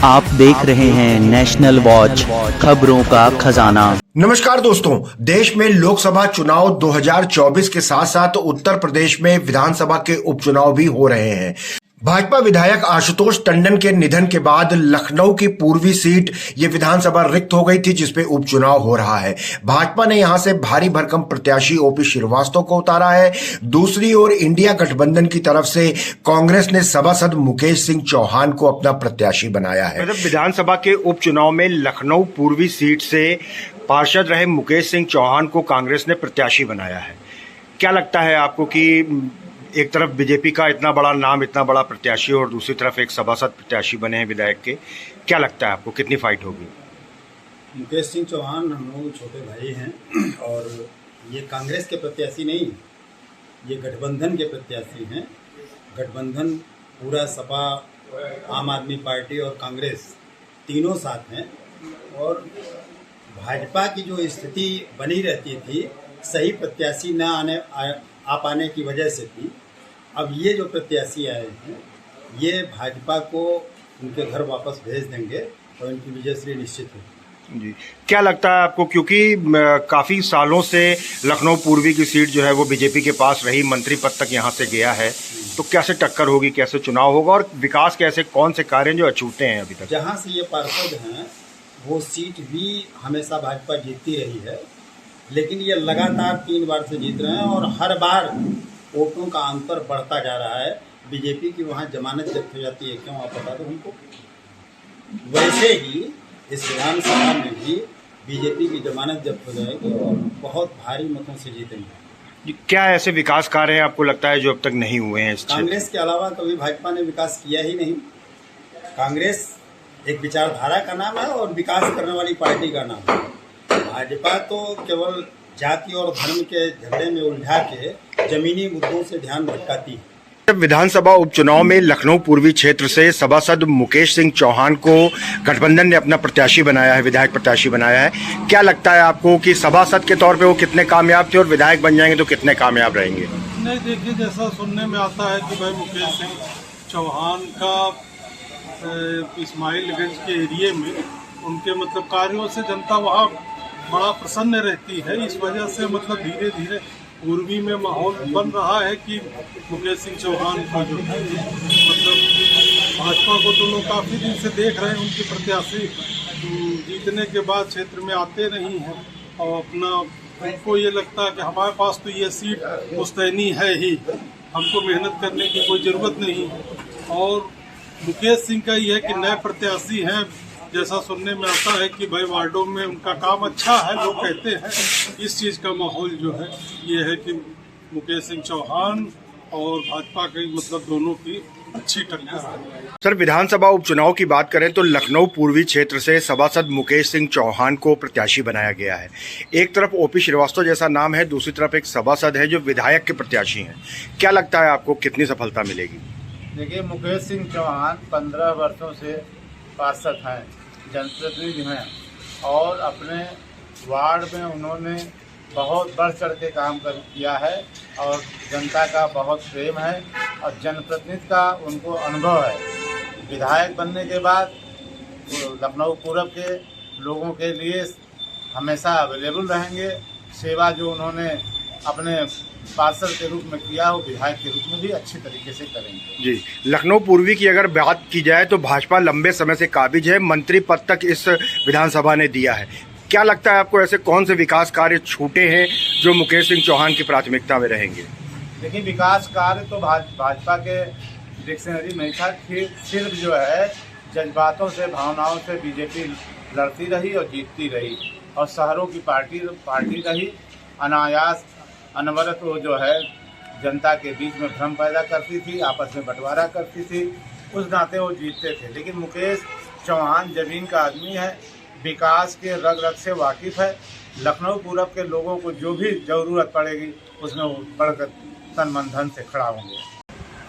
आप देख रहे हैं नेशनल वॉच, खबरों का खजाना। नमस्कार दोस्तों, देश में लोकसभा चुनाव 2024 के साथ साथ उत्तर प्रदेश में विधानसभा के उपचुनाव भी हो रहे हैं। भाजपा विधायक आशुतोष टंडन के निधन के बाद लखनऊ की पूर्वी सीट ये विधानसभा रिक्त हो गई थी, जिसपे उपचुनाव हो रहा है। भाजपा ने यहां से भारी भरकम प्रत्याशी ओपी श्रीवास्तव को उतारा है। दूसरी ओर इंडिया गठबंधन की तरफ से कांग्रेस ने सभासद मुकेश सिंह चौहान को अपना प्रत्याशी बनाया है। मतलब विधानसभा के उपचुनाव में लखनऊ पूर्वी सीट से पार्षद रहे मुकेश सिंह चौहान को कांग्रेस ने प्रत्याशी बनाया है। क्या लगता है आपको कि एक तरफ बीजेपी का इतना बड़ा नाम, इतना बड़ा प्रत्याशी और दूसरी तरफ एक सभासद प्रत्याशी बने हैं विधायक के, क्या लगता है आपको कितनी फाइट होगी? मुकेश सिंह चौहान हम लोग छोटे भाई हैं और ये कांग्रेस के प्रत्याशी नहीं, ये गठबंधन के प्रत्याशी हैं। गठबंधन पूरा सपा, आम आदमी पार्टी और कांग्रेस तीनों साथ हैं और भाजपा की जो स्थिति बनी रहती थी, सही प्रत्याशी न आ पाने की वजह से थी। अब ये जो प्रत्याशी आए हैं, ये भाजपा को उनके घर वापस भेज देंगे और इनकी विजयश्री निश्चित है। जी, क्या लगता है आपको, क्योंकि काफ़ी सालों से लखनऊ पूर्वी की सीट जो है वो बीजेपी के पास रही, मंत्री पद तक यहाँ से गया है, तो कैसे टक्कर होगी, कैसे चुनाव होगा और विकास के ऐसे कौन से कार्य जो अछूते हैं अभी तक? जहाँ से ये पार्षद हैं वो सीट भी हमेशा भाजपा जीतती रही है, लेकिन ये लगातार 3 बार से जीत रहे हैं और हर बार वोटों का अंतर बढ़ता जा रहा है। बीजेपी की वहाँ जमानत जब्त हो जाती है, क्यों आप बता दो हमको। वैसे ही इस विधानसभा में भी बीजेपी की जमानत जब्त हो जाएगी और बहुत भारी मतों से जीतेंगे। क्या ऐसे विकास कार्य हैं आपको लगता है जो अब तक नहीं हुए हैं? कांग्रेस के अलावा कभी भाजपा ने विकास किया ही नहीं। कांग्रेस एक विचारधारा का नाम है और विकास करने वाली पार्टी का नाम है। भाजपा तो केवल जाति और धर्म के झगड़े में उलझा के जमीनी मुद्दों से ध्यान भटकाती है। विधानसभा उपचुनाव में लखनऊ पूर्वी क्षेत्र से सभासद मुकेश सिंह चौहान को गठबंधन ने अपना प्रत्याशी बनाया है, विधायक प्रत्याशी बनाया है। क्या लगता है आपको कि सभासद के तौर पे वो कितने कामयाब थे और विधायक बन जाएंगे तो कितने कामयाब रहेंगे? नहीं, देखिए, जैसा सुनने में आता है कि भाई मुकेश सिंह चौहान का इस्माइलगंज के एरिया में उनके मतलब कार्यों से जनता वहाँ बड़ा प्रसन्न रहती है। इस वजह से मतलब धीरे धीरे पूर्वी में माहौल बन रहा है कि मुकेश सिंह चौहान का जो है मतलब भाजपा को तो लोग काफ़ी दिन से देख रहे हैं, उनके प्रत्याशी जीतने के बाद क्षेत्र में आते नहीं हैं और अपना उनको ये लगता है कि हमारे पास तो ये सीट मुस्तैनी है ही, हमको मेहनत करने की कोई ज़रूरत नहीं। और मुकेश सिंह का ये है कि नए प्रत्याशी हैं, जैसा सुनने में आता है कि भाई वार्डों में उनका काम अच्छा है, लोग कहते हैं। इस चीज़ का माहौल जो है ये है कि मुकेश सिंह चौहान और भाजपा के मतलब दोनों की अच्छी टक्कर है। सर, विधानसभा उपचुनाव की बात करें तो लखनऊ पूर्वी क्षेत्र से सभासद मुकेश सिंह चौहान को प्रत्याशी बनाया गया है। एक तरफ ओपी श्रीवास्तव जैसा नाम है, दूसरी तरफ एक सभासद है जो विधायक के प्रत्याशी हैं। क्या लगता है आपको कितनी सफलता मिलेगी? देखिए, मुकेश सिंह चौहान 15 वर्षों से पार्षद हैं, जनप्रतिनिधि हैं और अपने वार्ड में उन्होंने बहुत बढ़ चढ़ के काम किया है और जनता का बहुत प्रेम है और जनप्रतिनिधि का उनको अनुभव है। विधायक बनने के बाद लखनऊ पूरब के लोगों के लिए हमेशा अवेलेबल रहेंगे। सेवा जो उन्होंने अपने पार्षद के रूप में किया, वो विधायक के रूप में भी अच्छी तरीके से करेंगे। जी, लखनऊ पूर्वी की अगर बात की जाए तो भाजपा लंबे समय से काबिज है, मंत्री पद तक इस विधानसभा ने दिया है। क्या लगता है आपको ऐसे कौन से विकास कार्य छूटे हैं जो मुकेश सिंह चौहान की प्राथमिकता में रहेंगे? देखिए, विकास कार्य तो भाजपा के डिक्शनरी में था, सिर्फ जो है जज्बातों से, भावनाओं से बीजेपी लड़ती रही और जीतती रही और शहरों की पार्टी रही। अनायास अनवरत वो जो है जनता के बीच में भ्रम पैदा करती थी, आपस में बंटवारा करती थी, उस नाते वो जीतते थे। लेकिन मुकेश चौहान जमीन का आदमी है, विकास के रग रग से वाकिफ है। लखनऊ पूरब के लोगों को जो भी ज़रूरत पड़ेगी उसमें वो बढ़कर तन मन धन से खड़ा होंगे।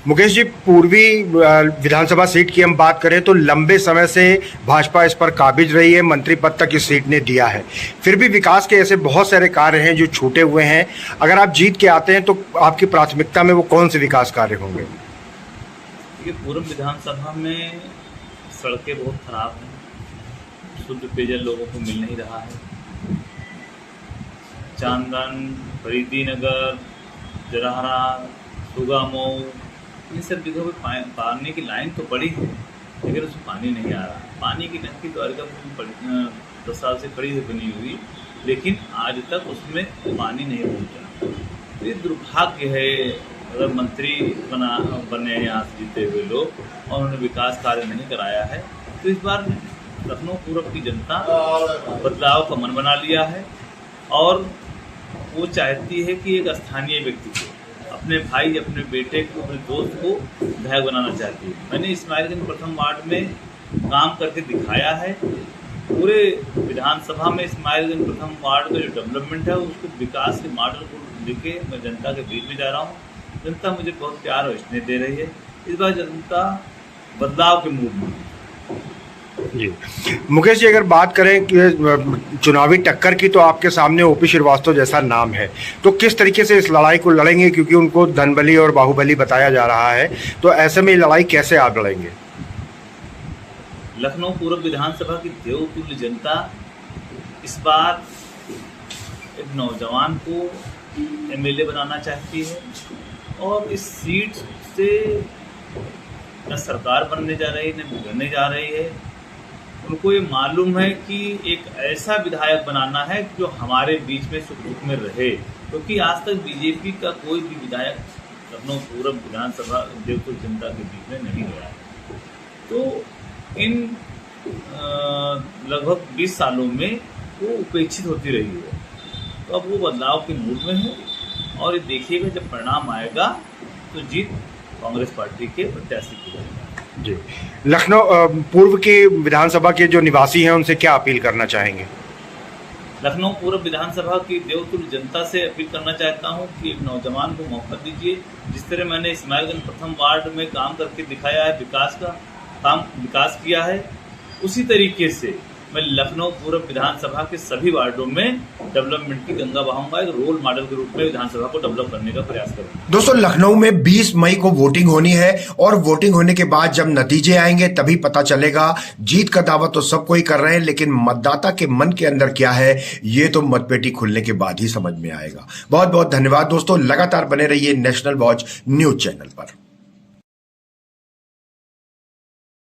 मुकेश जी, पूर्वी विधानसभा सीट की हम बात करें तो लंबे समय से भाजपा इस पर काबिज रही है, मंत्री पद तक इस सीट ने दिया है। फिर भी विकास के ऐसे बहुत सारे कार्य हैं जो छूटे हुए हैं। अगर आप जीत के आते हैं तो आपकी प्राथमिकता में वो कौन से विकास कार्य होंगे? पूर्व विधानसभा में सड़कें बहुत खराब हैं, शुद्ध पेयजल लोगों को मिल नहीं रहा है। चांदन, फरीदी नगर, जराहरा, सुगामऊ, इन सब जगहों पे पानी की लाइन तो पड़ी है, लेकिन उसमें पानी नहीं आ रहा। पानी की टंकी द्वारिका 10 साल से खड़ी बनी हुई, लेकिन आज तक उसमें पानी नहीं पहुंचा। तो ये दुर्भाग्य है, अगर मंत्री बने यहाँ से जीते हुए लोग और उन्होंने विकास कार्य नहीं कराया है, तो इस बार लखनऊ पूरब की जनता बदलाव का मन बना लिया है और वो चाहती है कि एक स्थानीय व्यक्ति को, अपने भाई, अपने बेटे को, अपने दोस्त को विधायक बनाना चाहती है। मैंने इस्माइलगंज प्रथम वार्ड में काम करके दिखाया है। पूरे विधानसभा में इस्माइलगंज प्रथम वार्ड का जो डेवलपमेंट है उसको विकास के मॉडल को लेके मैं जनता के बीच में जा रहा हूँ। जनता मुझे बहुत प्यार और स्नेह दे रही है। इस बार जनता बदलाव के मूड में है। जी मुकेश जी, अगर बात करें कि चुनावी टक्कर की, तो आपके सामने ओपी श्रीवास्तव जैसा नाम है, तो किस तरीके से इस लड़ाई को लड़ेंगे? क्योंकि उनको धनबली और बाहुबली बताया जा रहा है, तो ऐसे में ये लड़ाई कैसे आप लड़ेंगे? लखनऊ पूर्व विधानसभा की देवतुल्य जनता इस बार एक नौजवान को एमएलए बनाना चाहती है और इस सीट से न सरकार बनने जा रही है न बिगड़ने जा रही है। उनको ये मालूम है कि एक ऐसा विधायक बनाना है जो हमारे बीच में सुख दुख में रहे, क्योंकि आज तक बीजेपी का कोई भी विधायक लखनऊ पूर्व विधानसभा देवतुल्य जनता के बीच में नहीं गया है। तो इन लगभग 20 सालों में वो उपेक्षित होती रही है। तो अब वो बदलाव के मूड में है और ये देखिएगा जब परिणाम आएगा तो जीत कांग्रेस पार्टी के प्रत्याशी की जाएगी। जी, लखनऊ पूर्व के विधानसभा के जो निवासी हैं उनसे क्या अपील करना चाहेंगे? लखनऊ पूर्व विधानसभा की देवतुल्य जनता से अपील करना चाहता हूं कि एक नौजवान को मौका दीजिए। जिस तरह मैंने इस्माइलगंज प्रथम वार्ड में काम करके दिखाया है, विकास किया है, उसी तरीके से मैं लखनऊ पूर्व विधानसभा के सभी वार्डों में डेवलपमेंट की गंगा बहाऊंगा। एक रोल मॉडल के रूप में विधानसभा को डेवलप करने का प्रयास करूंगा। दोस्तों, लखनऊ में 20 मई को वोटिंग होनी है और वोटिंग होने के बाद जब नतीजे आएंगे तभी पता चलेगा। जीत का दावा तो सब कोई कर रहे हैं, लेकिन मतदाता के मन के अंदर क्या है ये तो मतपेटी खुलने के बाद ही समझ में आएगा। बहुत बहुत धन्यवाद दोस्तों, लगातार बने रहिए नेशनल वॉच न्यूज चैनल पर।